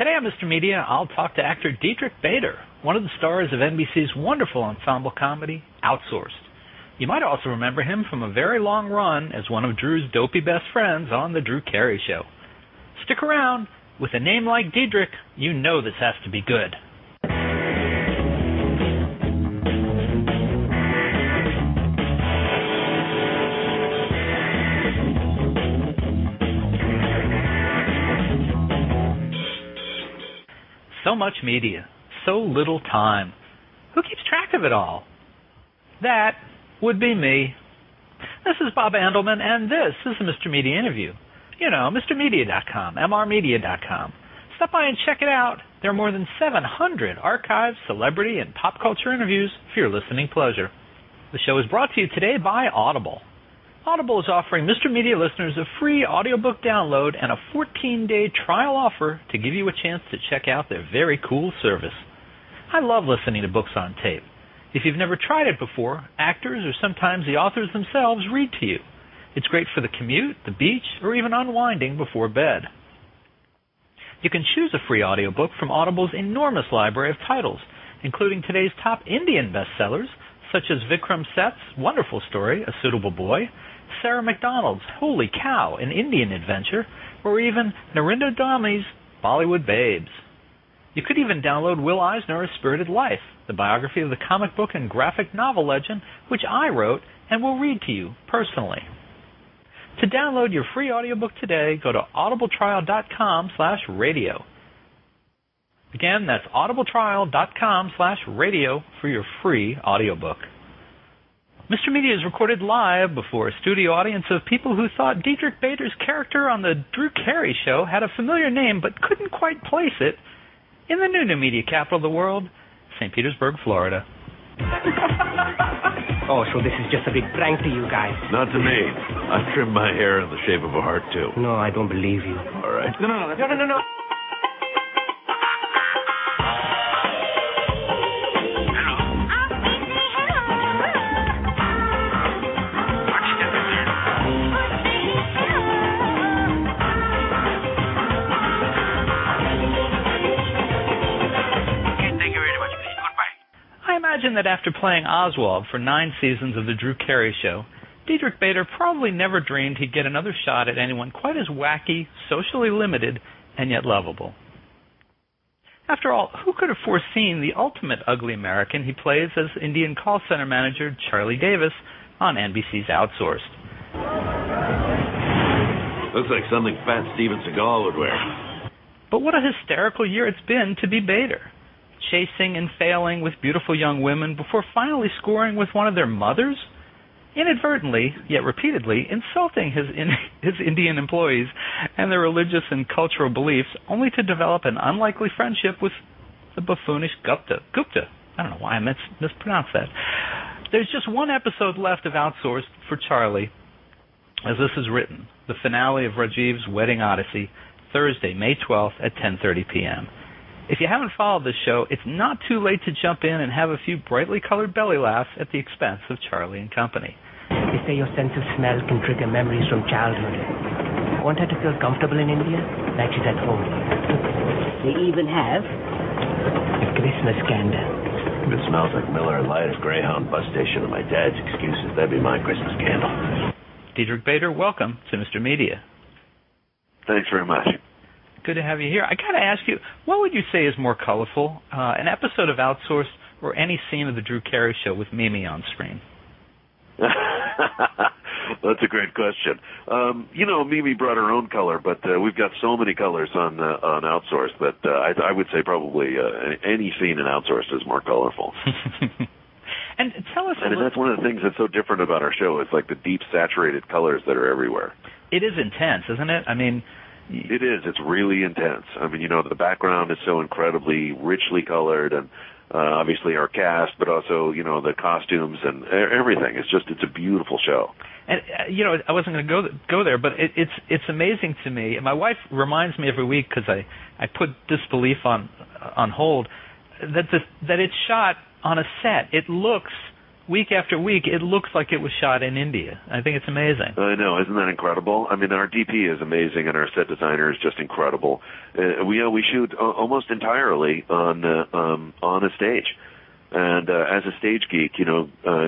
Today on Mr. Media, I'll talk to actor Diedrich Bader, one of the stars of NBC's wonderful ensemble comedy, Outsourced. You might also remember him from a very long run as one of Drew's dopey best friends on The Drew Carey Show. Stick around. With a name like Diedrich, you know this has to be good. So much media, so little time. Who keeps track of it all? That would be me. This is Bob Andelman, and this is the Mr. Media Interview. You know, MrMedia.com, MRMedia.com. Stop by and check it out. There are more than 700 archived celebrity and pop culture interviews for your listening pleasure. The show is brought to you today by Audible. Audible is offering Mr. Media listeners a free audiobook download and a 14-day trial offer to give you a chance to check out their very cool service. I love listening to books on tape. If you've never tried it before, actors or sometimes the authors themselves read to you. It's great for the commute, the beach, or even unwinding before bed. You can choose a free audiobook from Audible's enormous library of titles, including today's top Indian bestsellers, such as Vikram Seth's wonderful story, A Suitable Boy, Sarah McDonald's Holy Cow, An Indian Adventure, or even Narendra Dhami's Bollywood Babes. You could even download Will Eisner's Spirited Life, the biography of the comic book and graphic novel legend, which I wrote and will read to you personally. To download your free audiobook today, go to audibletrial.com/radio. Again, that's audibletrial.com/radio for your free audiobook. Mr. Media is recorded live before a studio audience of people who thought Diedrich Bader's character on the Drew Carey Show had a familiar name but couldn't quite place it in the new media capital of the world, St. Petersburg, Florida. Oh, so this is just a big prank to you guys. Not to me. I trimmed my hair in the shape of a heart, too. No, I don't believe you. All right. No. I imagine that after playing Oswald for 9 seasons of The Drew Carey Show, Diedrich Bader probably never dreamed he'd get another shot at anyone quite as wacky, socially limited, and yet lovable. After all, who could have foreseen the ultimate ugly American he plays as Indian call center manager Charlie Davis on NBC's Outsourced? Looks like something fat Steven Seagal would wear. But what a hysterical year it's been to be Bader. Chasing and failing with beautiful young women before finally scoring with one of their mothers? Inadvertently, yet repeatedly, insulting his Indian employees and their religious and cultural beliefs, only to develop an unlikely friendship with the buffoonish Gupta. I don't know why I mispronounced that. There's just one episode left of Outsourced for Charlie, as this is written, the finale of Rajiv's Wedding Odyssey, Thursday, May 12th at 10:30 p.m. If you haven't followed this show, it's not too late to jump in and have a few brightly colored belly laughs at the expense of Charlie and company. They say your sense of smell can trigger memories from childhood. Want her to feel comfortable in India, like she's at home. They even have a Christmas candle. If it smells like Miller and Light Greyhound bus station and my dad's excuses, that'd be my Christmas candle. Diedrich Bader, welcome to Mr. Media. Thanks very much. Good to have you here. I got to ask you, what would you say is more colorful, an episode of Outsourced or any scene of the Drew Carey Show with Mimi on screen? That's a great question. Mimi brought her own color, but we've got so many colors on Outsourced that I would say probably any scene in Outsourced is more colorful. And tell us, that's one of the things that's so different about our show. It's like the deep, saturated colors that are everywhere. It is intense, isn't it? I mean, it is. It's really intense. I mean, the background is so incredibly richly colored, and obviously our cast, but also, the costumes and everything. It's a beautiful show. And I wasn't going to go there, but it's amazing to me. My wife reminds me every week, because I put disbelief on hold, that it's shot on a set. It looks week after week, it looks like it was shot in India. I think it's amazing. I know, isn't that incredible? I mean, our DP is amazing, and our set designer is just incredible. We shoot almost entirely on a stage. And as a stage geek,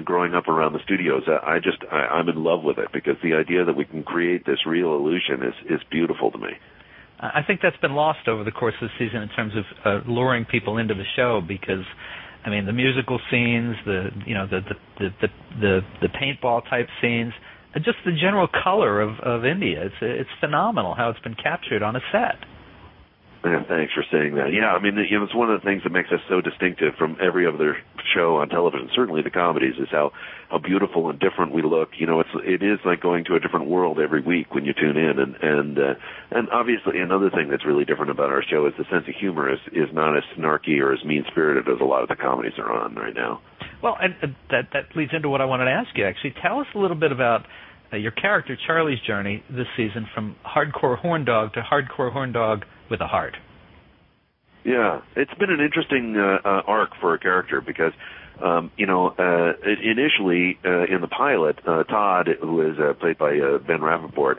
growing up around the studios, I'm in love with it, because the idea that we can create this real illusion is beautiful to me. I think that's been lost over the course of the season in terms of luring people into the show, because, I mean, the musical scenes, the paintball type scenes, just the general color of India. It's phenomenal how it's been captured on a set. Yeah, thanks for saying that. Yeah, I mean, it's one of the things that makes us so distinctive from every other show on television, certainly the comedies, is how beautiful and different we look. It is like going to a different world every week when you tune in, and obviously another thing that's really different about our show is the sense of humor is not as snarky or as mean-spirited as a lot of the comedies are on right now. Well, and that leads into what I wanted to ask you, actually. Tell us a little bit about your character, Charlie's journey this season from hardcore horn dog to hardcore horn dog with a heart. Yeah, it's been an interesting arc for a character because, initially in the pilot, Todd, who is played by Ben Rappaport,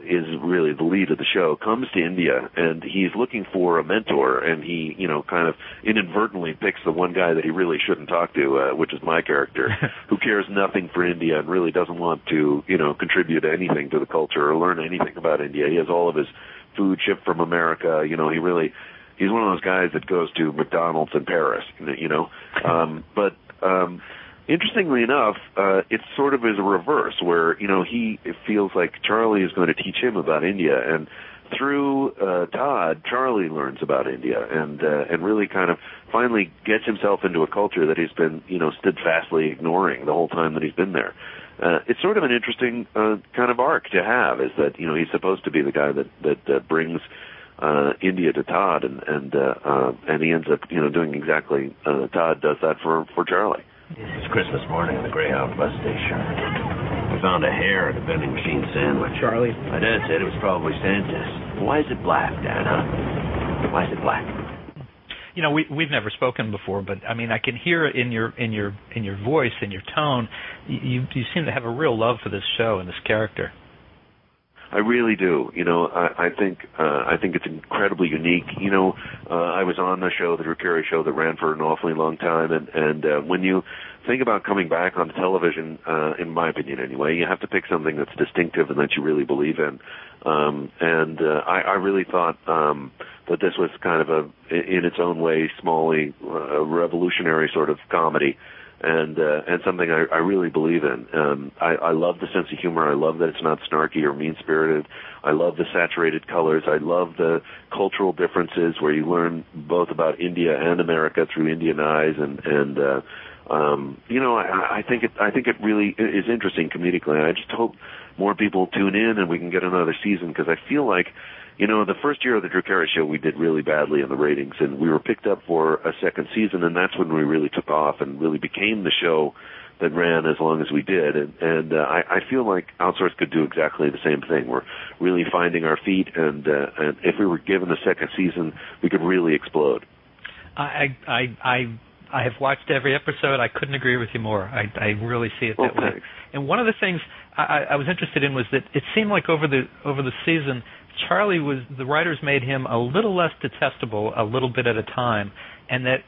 is really the lead of the show, comes to India, and he's looking for a mentor, and he, kind of inadvertently picks the one guy that he really shouldn't talk to, which is my character, who cares nothing for India and really doesn't want to, contribute anything to the culture or learn anything about India. He has all of his food shipped from America. He's one of those guys that goes to McDonald's in Paris, But interestingly enough, it sort of is a reverse where, he feels like Charlie is going to teach him about India. And through Todd, Charlie learns about India and really kind of finally gets himself into a culture that he's been, steadfastly ignoring the whole time that he's been there. It's sort of an interesting kind of arc to have, is that, he's supposed to be the guy that brings India to Todd, and he ends up, doing exactly, Todd does that for Charlie. It's Christmas morning at the Greyhound bus station. We found a hair in a vending machine sandwich. Charlie? My dad said it was probably Santa's. Why is it black, Dad, huh? Why is it black? We've never spoken before, but I mean, I can hear in your voice, in your tone, you seem to have a real love for this show and this character. I really do. I think it's incredibly unique. I was on the show, the Drew Carey show, that ran for an awfully long time, and when you think about coming back on television, in my opinion anyway, you have to pick something that's distinctive and that you really believe in. I really thought that this was kind of in its own way, smally, revolutionary sort of comedy. And something I really believe in. I love the sense of humor. I love that it's not snarky or mean-spirited. I love the saturated colors. I love the cultural differences where you learn both about India and America through Indian eyes. I think it really is interesting comedically. I just hope more people tune in and we can get another season, because I feel like, the first year of the Drew Carey show, we did really badly in the ratings, and we were picked up for a second season, and that's when we really took off and really became the show that ran as long as we did. And I feel like Outsourced could do exactly the same thing. We're really finding our feet, and if we were given a second season, we could really explode. I have watched every episode. I couldn't agree with you more. I really see it that way. Thanks. And one of the things I was interested in was that it seemed like over the season, Charlie the writers made him a little less detestable a little bit at a time, and that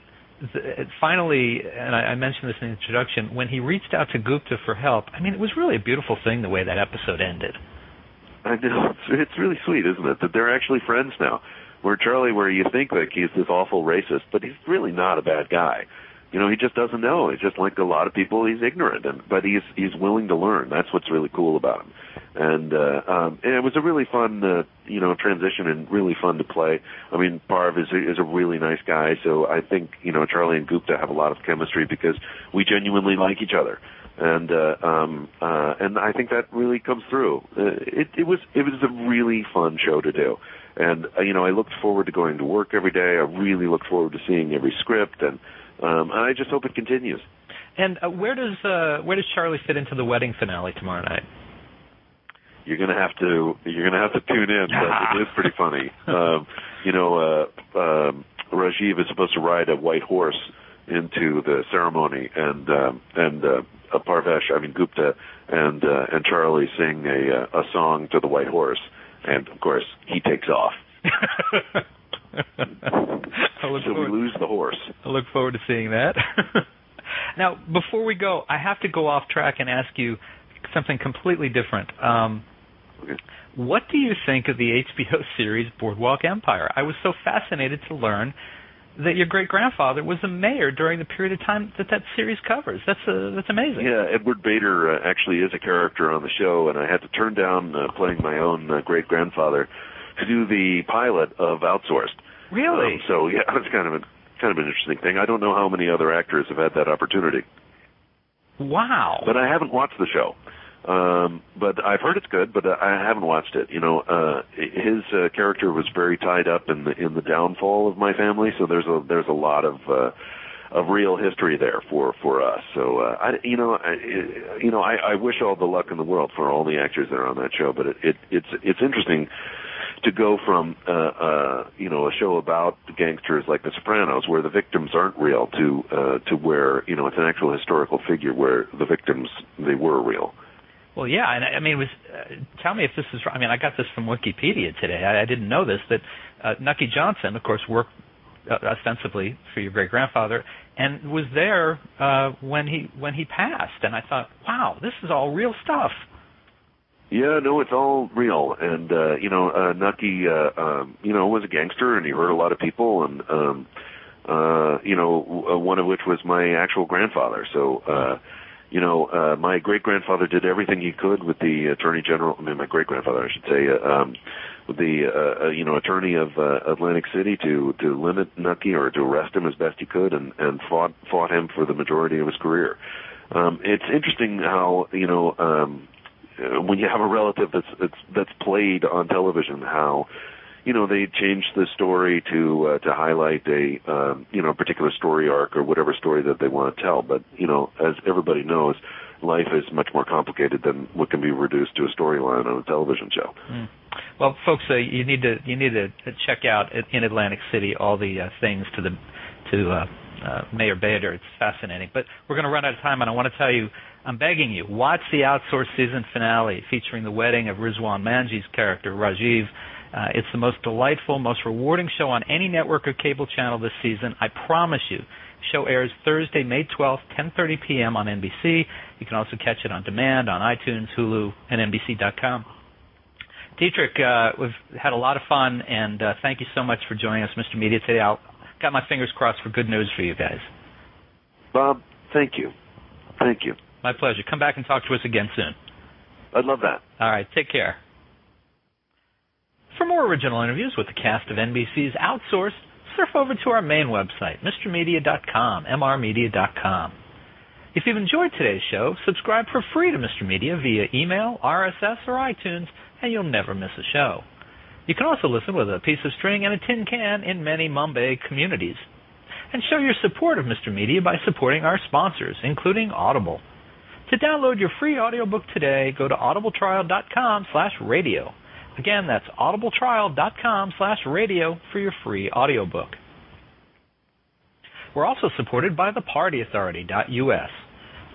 finally, and I mentioned this in the introduction, when he reached out to Gupta for help, I mean, it was really a beautiful thing the way that episode ended. I know. It's really sweet, isn't it, that they're actually friends now. Where Charlie, where you think like he's this awful racist, but he's really not a bad guy. He just doesn't know. He's just like a lot of people. He's ignorant, but he's willing to learn. That's what's really cool about him. And it was a really fun, transition and really fun to play. I mean, Parv is a really nice guy, so I think, Charlie and Gupta have a lot of chemistry because we genuinely like each other. And I think that really comes through. It was a really fun show to do. And, I looked forward to going to work every day. I really look forward to seeing every script, and I just hope it continues. And where does Charlie fit into the wedding finale tomorrow night? You're gonna have to tune in. But it is pretty funny. Rajiv is supposed to ride a white horse into the ceremony, and Gupta and Charlie sing a song to the white horse, and of course he takes off. So we lose the horse. I look forward to seeing that. Now, before we go, I have to go off track and ask you something completely different. Okay. What do you think of the HBO series Boardwalk Empire? I was so fascinated to learn that your great-grandfather was the mayor during the period of time that series covers. That's amazing. Yeah, Edward Bader actually is a character on the show, and I had to turn down playing my own great-grandfather to do the pilot of Outsourced. Really? So yeah, it's kind of an interesting thing. I don't know how many other actors have had that opportunity. Wow. But I haven't watched the show. But I've heard it's good, but I haven't watched it. His character was very tied up in the downfall of my family, so there's a lot of real history there for us. So I wish all the luck in the world for all the actors that are on that show. But it's interesting to go from a show about gangsters like The Sopranos, where the victims aren't real, to where it's an actual historical figure where the victims, they were real. Well, yeah, and I mean, tell me if this is. I mean, I got this from Wikipedia today. I didn't know this. That Nucky Johnson, of course, worked ostensibly for your great grandfather, and was there when he passed. And I thought, wow, this is all real stuff. Yeah, no, it's all real. And Nucky, was a gangster, and he hurt a lot of people, and one of which was my actual grandfather. So. My great-grandfather did everything he could with the Attorney General, my great-grandfather, I should say, with the attorney of Atlantic City to limit Nucky or to arrest him as best he could, and fought him for the majority of his career. It's interesting how, when you have a relative that's played on television, how they changed the story to highlight a particular story arc or whatever story that they want to tell. But as everybody knows, life is much more complicated than what can be reduced to a storyline on a television show. Mm. Well, folks, you need to check out in Atlantic City all the things to Mayor Bader. It's fascinating. But we're going to run out of time, and I want to tell you, I'm begging you, watch the Outsourced season finale featuring the wedding of Rizwan Manji's character, Rajiv. It's the most delightful, most rewarding show on any network or cable channel this season. I promise you. The show airs Thursday, May 12th, 10:30 p.m. on NBC. You can also catch it on demand on iTunes, Hulu, and NBC.com. Diedrich, we've had a lot of fun, and thank you so much for joining us, Mr. Media, today. I've got my fingers crossed for good news for you guys. Bob, thank you. Thank you. My pleasure. Come back and talk to us again soon. I'd love that. All right. Take care. For more original interviews with the cast of NBC's Outsourced, surf over to our main website, mrmedia.com, mrmedia.com. If you've enjoyed today's show, subscribe for free to Mr. Media via email, RSS, or iTunes, and you'll never miss a show. You can also listen with a piece of string and a tin can in many Mumbai communities. And show your support of Mr. Media by supporting our sponsors, including Audible. To download your free audiobook today, go to audibletrial.com/radio. Again, that's audibletrial.com/radio for your free audiobook. We're also supported by thepartyauthority.us.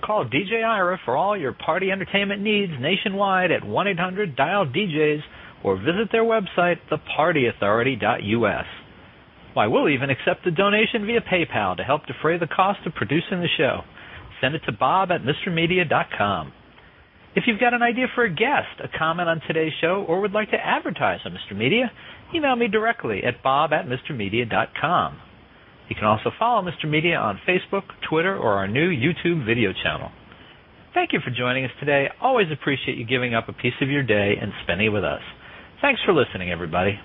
Call DJ Ira for all your party entertainment needs nationwide at 1-800-DIAL-DJs or visit their website, thepartyauthority.us. Why, we'll even accept a donation via PayPal to help defray the cost of producing the show. Send it to Bob at MrMedia.com. If you've got an idea for a guest, a comment on today's show, or would like to advertise on Mr. Media, email me directly at bob@mrmedia.com. You can also follow Mr. Media on Facebook, Twitter, or our new YouTube video channel. Thank you for joining us today. Always appreciate you giving up a piece of your day and spending it with us. Thanks for listening, everybody.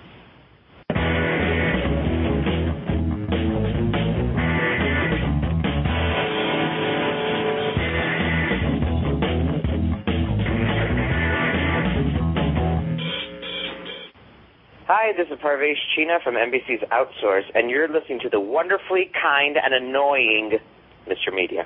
Hi, this is Parvesh China from NBC's Outsourced, and you're listening to the wonderfully kind and annoying Mr. Media.